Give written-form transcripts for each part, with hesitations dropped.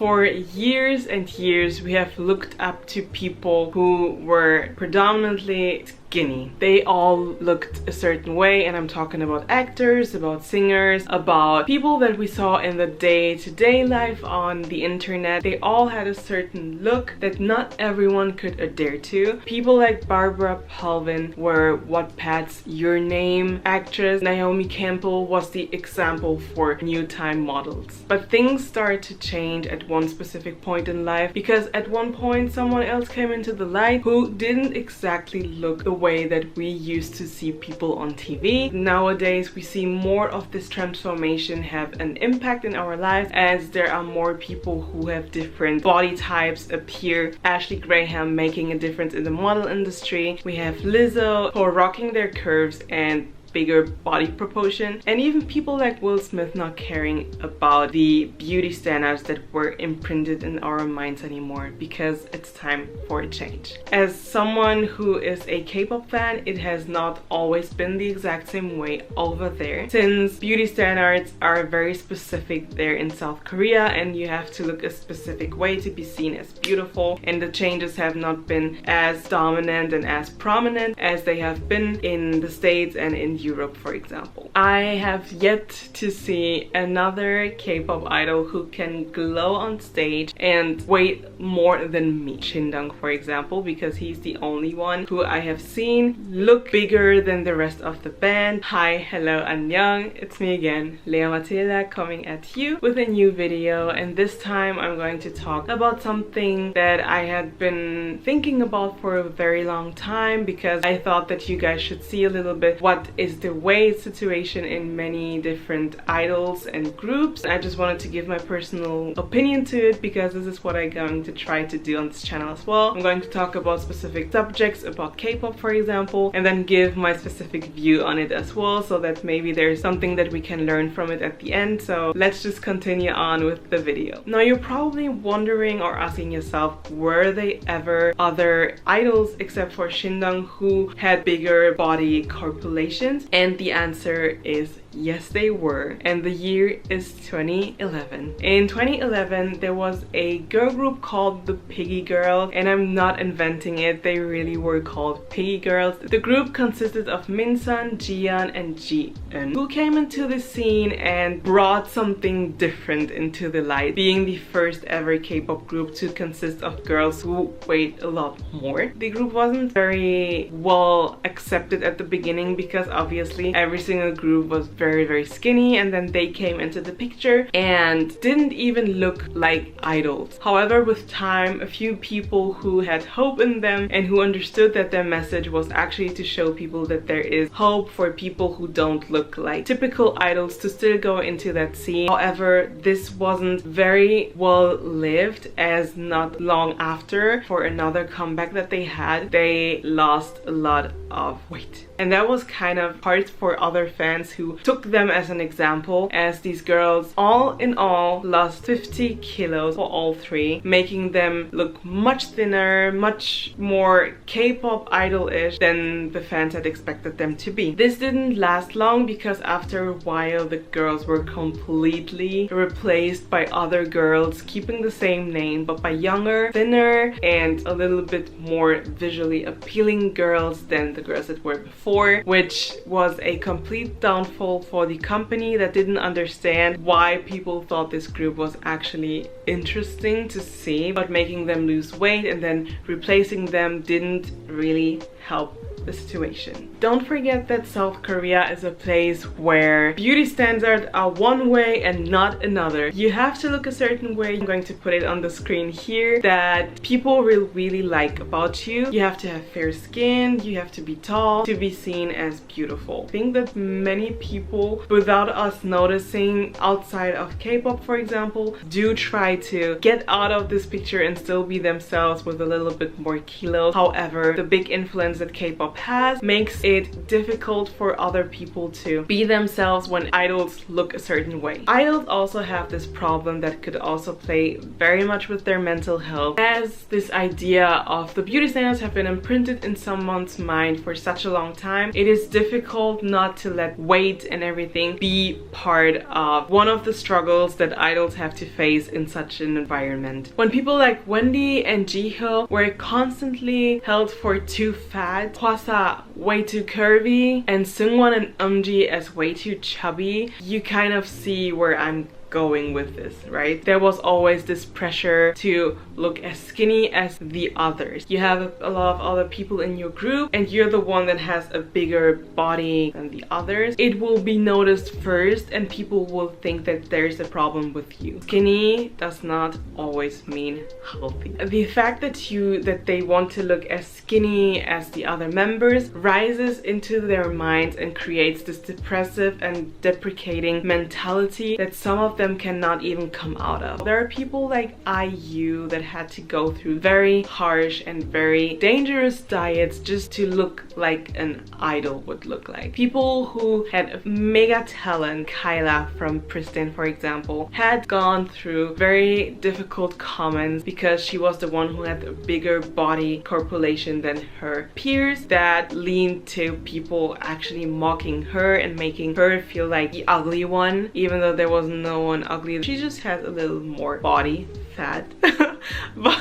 For years and years, we have looked up to people who were predominantly skinny. They all looked a certain way, and I'm talking about actors, about singers, about people that we saw in the day-to-day life on the internet. They all had a certain look that not everyone could adhere to. People like Barbara Palvin were Wattpad's Your Name actress. Naomi Campbell was the example for new time models. But things started to change at one specific point in life, because at one point someone else came into the light who didn't exactly look the way that we used to see people on TV. Nowadays we see more of this transformation have an impact in our lives, as there are more people who have different body types appear. Ashley Graham making a difference in the model industry. We have Lizzo for rocking their curves and bigger body proportion, and even people like Will Smith not caring about the beauty standards that were imprinted in our minds anymore, because it's time for a change. As someone who is a K-pop fan, it has not always been the exact same way over there, since beauty standards are very specific there in South Korea, and you have to look a specific way to be seen as beautiful, and the changes have not been as dominant and as prominent as they have been in the States and in Europe, for example. I have yet to see another K-pop idol who can glow on stage and weigh more than me. Shindong, for example, because he's the only one who I have seen look bigger than the rest of the band. Hi, hello, annyeong. It's me again, Lea Mathilda, coming at you with a new video, and this time I'm going to talk about something that I had been thinking about for a very long time, because I thought that you guys should see a little bit what is the weight situation in many different idols and groups. I just wanted to give my personal opinion to it, because this is what I'm going to try to do on this channel as well. I'm going to talk about specific subjects about K-pop, for example, and then give my specific view on it as well, so that maybe there's something that we can learn from it at the end. So let's just continue on with the video. Now you're probably wondering or asking yourself, were they ever other idols except for Shindong who had bigger body corpulations? And the answer is yes, they were, and the year is 2011. In 2011, there was a girl group called the Piggy Girls, and I'm not inventing it, they really were called Piggy Girls. The group consisted of Minsun, Jiyeon, and Ji-eun, who came into the scene and brought something different into the light, being the first ever K-pop group to consist of girls who weighed a lot more. The group wasn't very well accepted at the beginning, because obviously every single group was very skinny, and then they came into the picture and didn't even look like idols. However, with time, a few people who had hope in them and who understood that their message was actually to show people that there is hope for people who don't look like typical idols to still go into that scene. However, this wasn't very well lived, as not long after, for another comeback that they had, they lost a lot of weight. And that was kind of hard for other fans who took them as an example, as these girls all in all lost 50 kilos for all three, making them look much thinner, much more K-pop idol-ish than the fans had expected them to be. This didn't last long, because after a while the girls were completely replaced by other girls keeping the same name, but by younger, thinner, and a little bit more visually appealing girls than the girls that were before, which was a complete downfall for the company that didn't understand why people thought this group was actually interesting to see, but making them lose weight and then replacing them didn't really help the situation. Don't forget that South Korea is a place where beauty standards are one way and not another. You have to look a certain way. I'm going to put it on the screen here, that people will really like about you. You have to have fair skin, you have to be tall to be seen as beautiful. I think that many people, without us noticing, outside of K-pop for example, do try to get out of this picture and still be themselves with a little bit more kilos. However, the big influence that K-pop has makes it difficult for other people to be themselves when idols look a certain way. Idols also have this problem that could also play very much with their mental health, as this idea of the beauty standards have been imprinted in someone's mind for such a long time time, it is difficult not to let weight and everything be part of one of the struggles that idols have to face in such an environment. When people like Wendy and Jihyo were constantly held for too fat, Hwasa way too curvy, and Seungwon and Eunji as way too chubby, you kind of see where I'm going with this, right? There was always this pressure to look as skinny as the others. You have a lot of other people in your group and you're the one that has a bigger body than the others. It will be noticed first and people will think that there's a problem with you. Skinny does not always mean healthy. The fact that they want to look as skinny as the other members rises into their minds and creates this depressive and deprecating mentality that some of them cannot even come out of. There are people like IU that had to go through very harsh and very dangerous diets just to look like an idol would look like. People who had mega talent, Kyla from Pristin for example, had gone through very difficult comments because she was the one who had a bigger body corpulation than her peers, that leaned to people actually mocking her and making her feel like the ugly one, even though there was no one ugly. She just has a little more body fat. But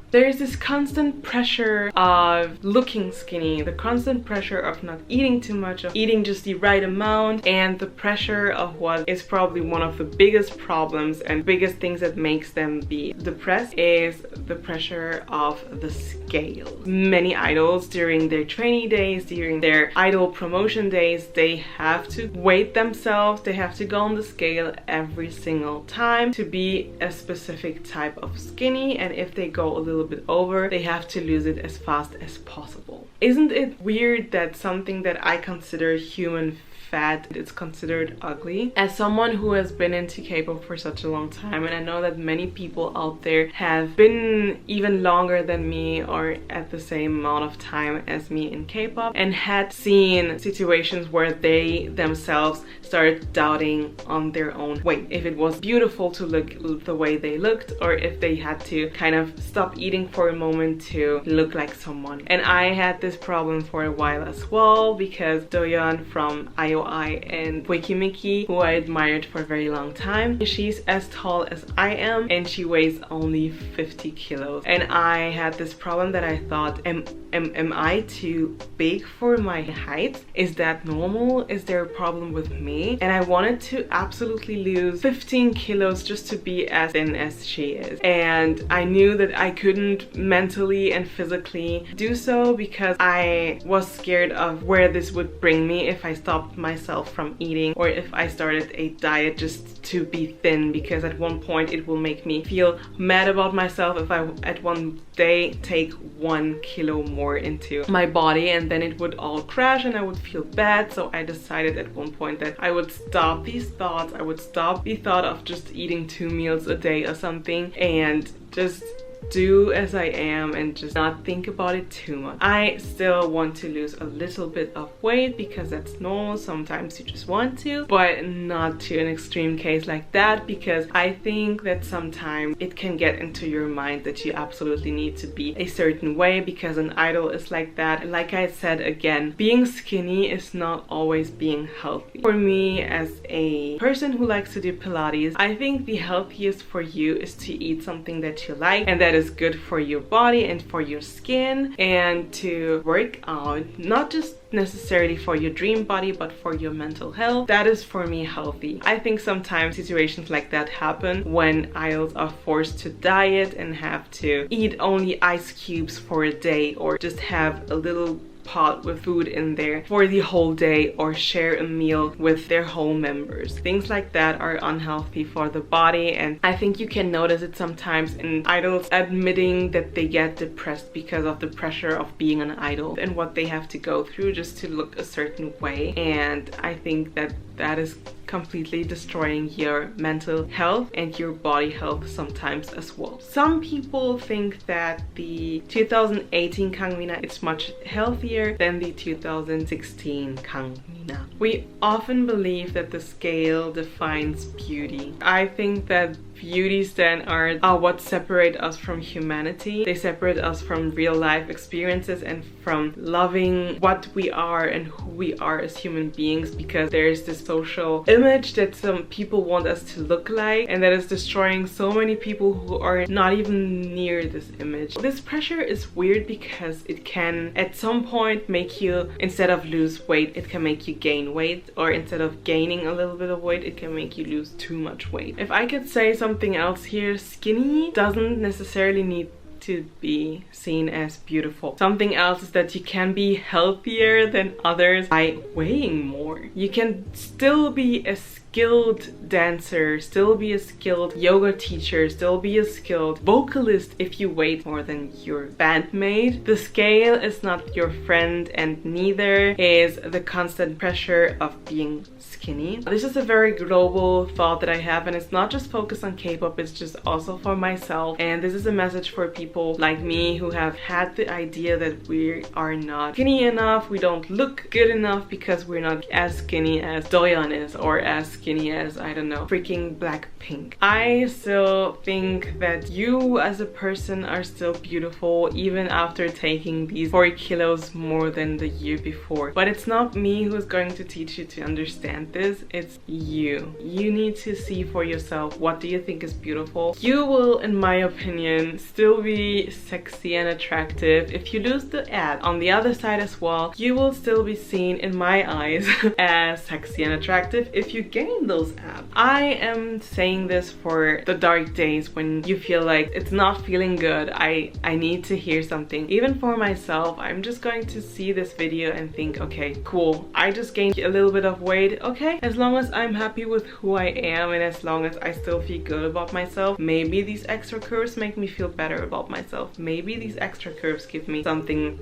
there's this constant pressure of looking skinny, the constant pressure of not eating too much, of eating just the right amount, and the pressure of what is probably one of the biggest problems and biggest things that makes them be depressed is the pressure of the scale. Many idols during their trainee days, during their idol promotion days, they have to weight themselves, they have to go on the scale every single time to be a specific type of skinny, and if they go a little bit over, they have to lose it as fast as possible. Isn't it weird that something that I consider human fat, it's considered ugly? As someone who has been into K-pop for such a long time, and I know that many people out there have been even longer than me or at the same amount of time as me in K-pop, and had seen situations where they themselves started doubting on their own weight, if it was beautiful to look the way they looked, or if they had to kind of stop eating for a moment to look like someone. And I had this problem for a while as well, because Doyeon from IOI and Wikimiki, who I admired for a very long time, she's as tall as I am and she weighs only 50 kilos. And I had this problem that I thought, am I too big for my height? Is that normal? Is there a problem with me? And I wanted to absolutely lose 15 kilos just to be as thin as she is. And I knew that I couldn't mentally and physically do so because I was scared of where this would bring me if I stopped myself from eating, or if I started a diet just to be thin, because at one point it will make me feel mad about myself if I at one day take 1 kilo more into my body, and then it would all crash and I would feel bad. So I decided at one point that I would stop these thoughts, I would stop the thought of just eating 2 meals a day or something, and just do as I am and just not think about it too much. I still want to lose a little bit of weight because that's normal. Sometimes you just want to, but not to an extreme case like that, because I think that sometimes it can get into your mind that you absolutely need to be a certain way because an idol is like that. And like I said again, being skinny is not always being healthy. For me, as a person who likes to do Pilates, I think the healthiest for you is to eat something that you like and that is good for your body and for your skin, and to work out, not just necessarily for your dream body but for your mental health. That is for me healthy. I think sometimes situations like that happen when idols are forced to diet and have to eat only ice cubes for a day, or just have a little pot with food in there for the whole day, or share a meal with their whole members. Things like that are unhealthy for the body, and I think you can notice it sometimes in idols admitting that they get depressed because of the pressure of being an idol and what they have to go through just to look a certain way. And I think that that is completely destroying your mental health and your body health sometimes as well. Some people think that the 2018 Kangmina is much healthier than the 2016 Kangmina. We often believe that the scale defines beauty. I think that beauty standards are what separate us from humanity. They separate us from real life experiences and from loving what we are and who we are as human beings, because there's this social image that some people want us to look like, and that is destroying so many people who are not even near this image. This pressure is weird because it can at some point make you, instead of lose weight, it can make you gain weight, or instead of gaining a little bit of weight, it can make you lose too much weight. If I could say something else here, skinny doesn't necessarily need to be seen as beautiful. Something else is that you can be healthier than others by weighing more. You can still be a skilled dancer, still be a skilled yoga teacher, still be a skilled vocalist if you weigh more than your bandmate. The scale is not your friend, and neither is the constant pressure of being skinny. This is a very global thought that I have, and it's not just focused on K-pop, it's just also for myself. And this is a message for people like me who have had the idea that we are not skinny enough, we don't look good enough because we're not as skinny as Doyeon is, or as skinny as, I don't know, freaking Blackpink. I still think that you as a person are still beautiful even after taking these 4 kilos more than the year before. But it's not me who's going to teach you to understand this, it's you. You need to see for yourself, what do you think is beautiful. You will, in my opinion, still be sexy and attractive if you lose the ab. On the other side as well, you will still be seen in my eyes as sexy and attractive if you gain those abs. I am saying this for the dark days when you feel like it's not feeling good. I need to hear something. Even for myself, I'm just going to see this video and think, okay, cool, I just gained a little bit of weight. Okay, as long as I'm happy with who I am and as long as I still feel good about myself, maybe these extra curves make me feel better about myself. Maybe these extra curves give me something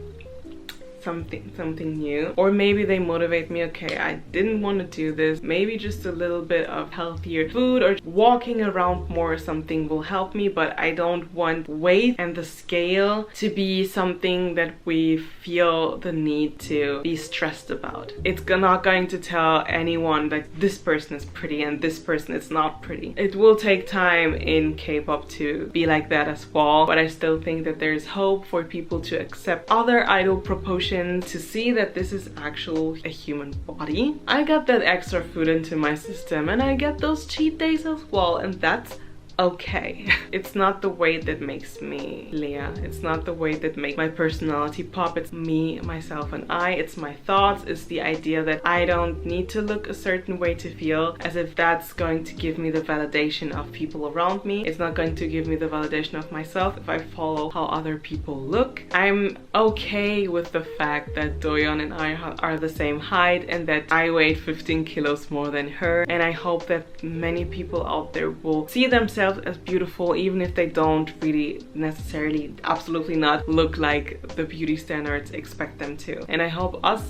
new, or maybe they motivate me. Okay, I didn't want to do this, maybe just a little bit of healthier food or walking around more or something will help me, but I don't want weight and the scale to be something that we feel the need to be stressed about. It's not going to tell anyone that this person is pretty and this person is not pretty. It will take time in K-pop to be like that as well, but I still think that there's hope for people to accept other idol proportions, to see that this is actually a human body. I got that extra food into my system and I get those cheat days as well, and that's okay. It's not the weight that makes me Lea. It's not the weight that makes my personality pop. It's me, myself, and I. It's my thoughts. It's the idea that I don't need to look a certain way to feel, as if that's going to give me the validation of people around me. It's not going to give me the validation of myself if I follow how other people look. I'm okay with the fact that Doyeon and I are the same height and that I weigh 15 kilos more than her, and I hope that many people out there will see themselves as beautiful, even if they don't really necessarily, absolutely not, look like the beauty standards expect them to. And I hope us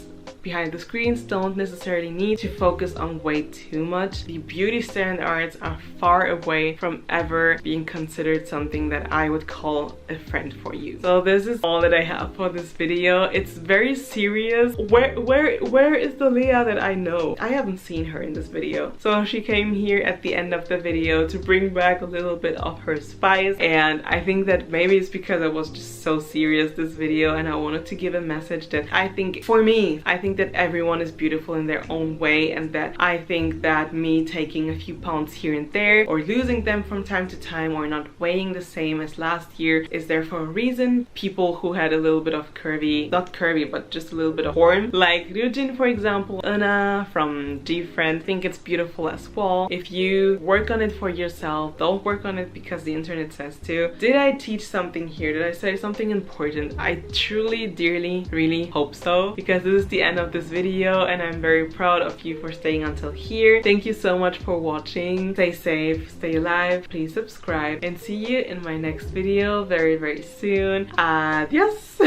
behind the screens don't necessarily need to focus on weight too much. The beauty standards are far away from ever being considered something that I would call a friend for you. So this is all that I have for this video. It's very serious. Where is the Lea that I know? I haven't seen her in this video. So she came here at the end of the video to bring back a little bit of her spice, and I think that maybe it's because I was just so serious this video and I wanted to give a message that I think, for me, I think that everyone is beautiful in their own way, and that I think that me taking a few pounds here and there, or losing them from time to time, or not weighing the same as last year, is there for a reason. People who had a little bit of curvy, not curvy, but just a little bit of form, like Ryujin for example, Una from G-Friend, think it's beautiful as well. If you work on it for yourself, don't work on it because the internet says to. Did I teach something here? Did I say something important? I truly, dearly, really hope so, because this is the end of this video and I'm very proud of you for staying until here. Thank you so much for watching. Stay safe, stay alive, please subscribe, and see you in my next video very, very soon. Adios!